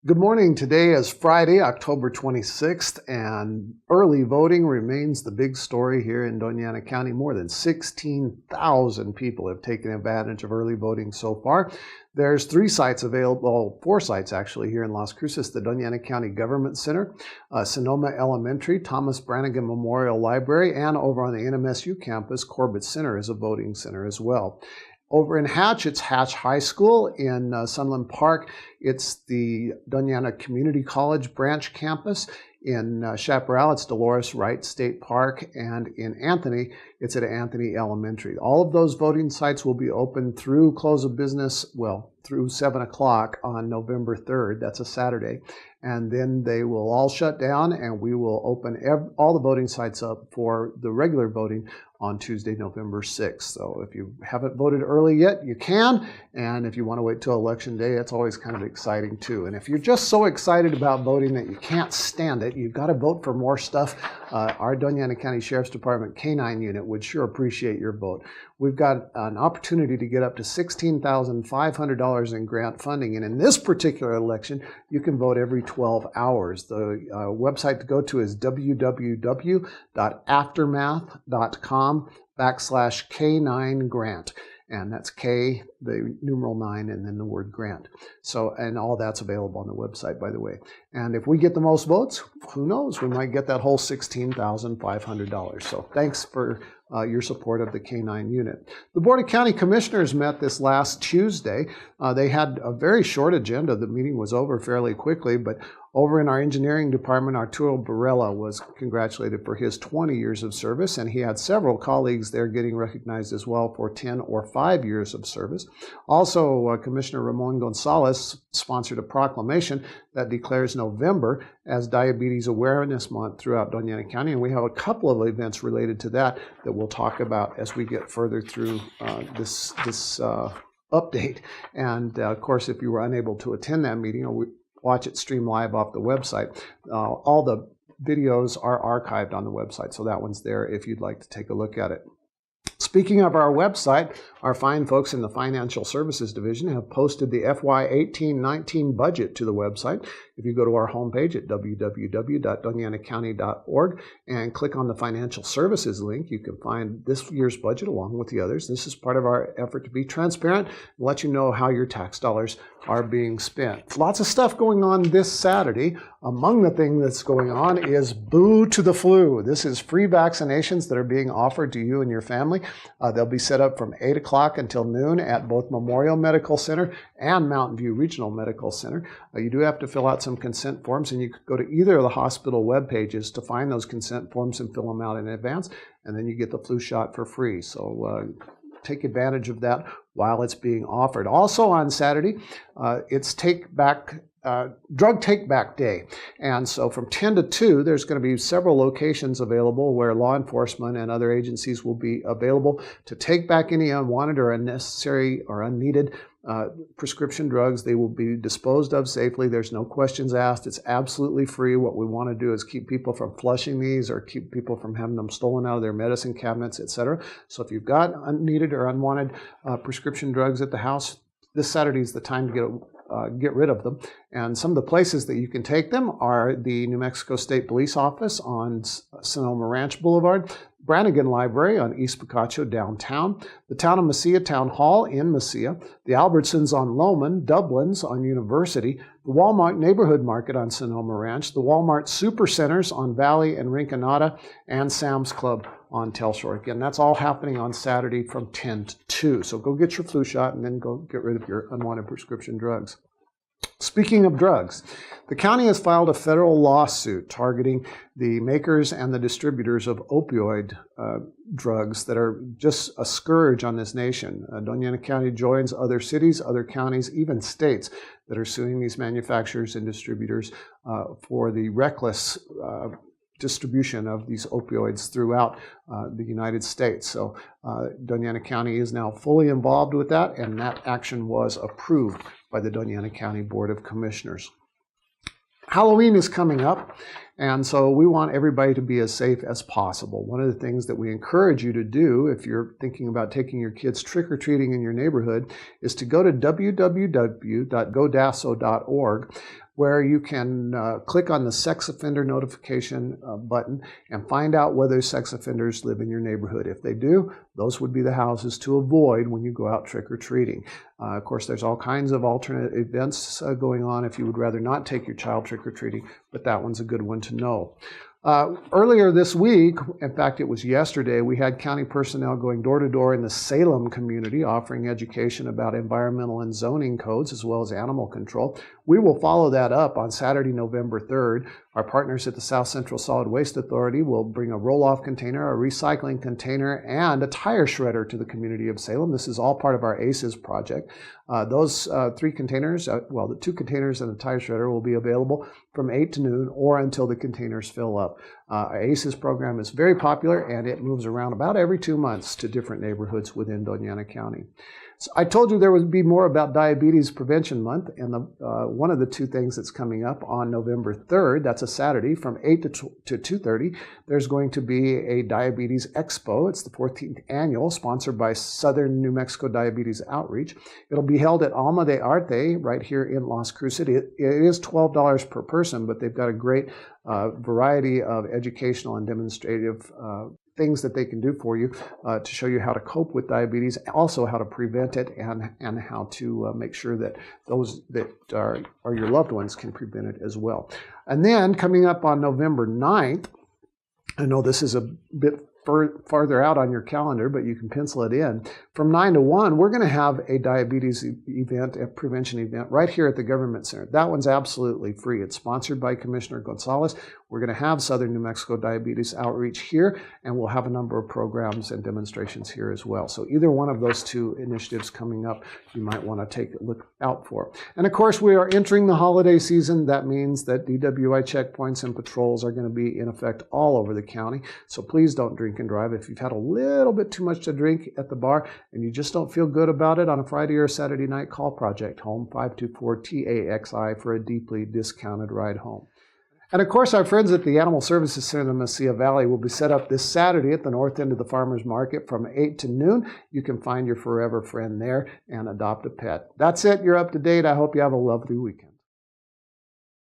Good morning. Today is Friday, October 26th, and early voting remains the big story here in Doña Ana County. More than 16,000 people have taken advantage of early voting so far. There's 3 sites available, 4 sites actually here in Las Cruces: the Doña Ana County Government Center, Sonoma Elementary, Thomas Brannigan Memorial Library, and over on the NMSU campus, Corbett Center is a voting center as well. Over in Hatch, it's Hatch High School. In Sunland Park, it's the Doña Ana Community College branch campus. In Chaparral, it's Dolores Wright State Park. And in Anthony, it's at Anthony Elementary. All of those voting sites will be open through close of business, through 7 o'clock on November 3rd. That's a Saturday. And then they will all shut down, and we will open all the voting sites up for the regular voting on Tuesday, November 6th. So if you haven't voted early yet, you can. And if you want to wait till Election Day, it's always kind of exciting too. And if you're just so excited about voting that you can't stand it, you've got to vote for more stuff, our Doña Ana County Sheriff's Department K-9 unit would sure appreciate your vote. We've got an opportunity to get up to $16,500 in grant funding. And in this particular election, you can vote every 12 hours. The website to go to is www.aftermath.com/K9grant. And that's K, the numeral 9, and then the word grant. So, and all that's available on the website, by the way. And if we get the most votes, who knows? We might get that whole $16,500. So thanks for your support of the K-9 unit. The Board of County Commissioners met this last Tuesday. They had a very short agenda. The meeting was over fairly quickly, but over in our engineering department, Arturo Barella was congratulated for his 20 years of service, and he had several colleagues there getting recognized as well for 10 or 5 years of service. Also, Commissioner Ramon Gonzalez sponsored a proclamation that declares November as Diabetes Awareness Month throughout Doña Ana County, and we have a couple of events related to that we'll talk about as we get further through this update. And of course, if you were unable to attend that meeting or watch it stream live off the website, all the videos are archived on the website, so that one's there if you'd like to take a look at it. Speaking of our website, our fine folks in the Financial Services Division have posted the FY 18-19 budget to the website. If you go to our homepage at www.doñanacounty.org and click on the Financial Services link, you can find this year's budget along with the others. This is part of our effort to be transparent and let you know how your tax dollars are being spent. Lots of stuff going on this Saturday. Among the things that's going on is Boo to the Flu. This is free vaccinations that are being offered to you and your family. They'll be set up from 8 o'clock until noon at both Memorial Medical Center and Mountain View Regional Medical Center. You do have to fill out some consent forms, and you could go to either of the hospital web pages to find those consent forms and fill them out in advance, and then you get the flu shot for free. So take advantage of that while it's being offered. Also on Saturday, it's Drug Take Back Day. And so from 10 to 2, there's going to be several locations available where law enforcement and other agencies will be available to take back any unwanted or unnecessary or unneeded prescription drugs. They will be disposed of safely. There's no questions asked. It's absolutely free. What we want to do is keep people from flushing these or keep people from having them stolen out of their medicine cabinets, etc. So if you've got unneeded or unwanted prescription drugs at the house, this Saturday is the time to get rid of them. And some of the places that you can take them are the New Mexico State Police Office on Sonoma Ranch Boulevard, Brannigan Library on East Picacho downtown, the Town of Mesilla Town Hall in Mesilla, the Albertsons on Lowman, Dublin's on University, the Walmart Neighborhood Market on Sonoma Ranch, the Walmart Supercenters on Valley and Rinconada, and Sam's Club on Telshore. Again, that's all happening on Saturday from 10 to 2. So go get your flu shot and then go get rid of your unwanted prescription drugs. Speaking of drugs, the county has filed a federal lawsuit targeting the makers and the distributors of opioid drugs that are just a scourge on this nation. Doña Ana County joins other cities, other counties, even states that are suing these manufacturers and distributors for the reckless distribution of these opioids throughout the United States. So Doña Ana County is now fully involved with that, and that action was approved by the Doña Ana County Board of Commissioners. Halloween is coming up, and so we want everybody to be as safe as possible. One of the things that we encourage you to do if you're thinking about taking your kids trick-or-treating in your neighborhood is to go to www.godasso.org. where you can click on the sex offender notification button and find out whether sex offenders live in your neighborhood. If they do, those would be the houses to avoid when you go out trick-or-treating. Of course, there's all kinds of alternate events going on if you would rather not take your child trick-or-treating, but that one's a good one to know. Earlier this week, in fact, it was yesterday, we had county personnel going door to door in the Salem community offering education about environmental and zoning codes as well as animal control. We will follow that up on Saturday, November 3rd. Our partners at the South Central Solid Waste Authority will bring a roll-off container, a recycling container, and a tire shredder to the community of Salem. This is all part of our ACES project. Those three containers, the 2 containers and the tire shredder will be available from 8 to noon or until the containers fill up. Our ACES program is very popular, and it moves around about every 2 months to different neighborhoods within Doña Ana County. So I told you there would be more about Diabetes Prevention Month, and one of the 2 things that's coming up on November 3rd, that's a Saturday, from 8 to 2:30, there's going to be a Diabetes Expo. It's the 14th annual, sponsored by Southern New Mexico Diabetes Outreach. It'll be held at Alma de Arte right here in Las Cruces. It is $12 per person, but they've got a great variety of educational and demonstrative things that they can do for you to show you how to cope with diabetes, also how to prevent it, and how to make sure that those that are your loved ones can prevent it as well. And then coming up on November 9th, I know this is a bit farther out on your calendar, but you can pencil it in. From 9 to 1, we're going to have a diabetes event, a prevention event, right here at the Government Center. That one's absolutely free. It's sponsored by Commissioner Gonzalez. We're going to have Southern New Mexico Diabetes Outreach here, and we'll have a number of programs and demonstrations here as well. So either one of those 2 initiatives coming up, you might want to take a look out for. And of course, we are entering the holiday season. That means that DWI checkpoints and patrols are going to be in effect all over the county. So please don't drink and drive. If you've had a little bit too much to drink at the bar and you just don't feel good about it on a Friday or Saturday night, call Project Home 524-TAXI for a deeply discounted ride home. And of course, our friends at the Animal Services Center in Mesilla Valley will be set up this Saturday at the north end of the farmers market from 8 to noon. You can find your forever friend there and adopt a pet. That's it. You're up to date. I hope you have a lovely weekend.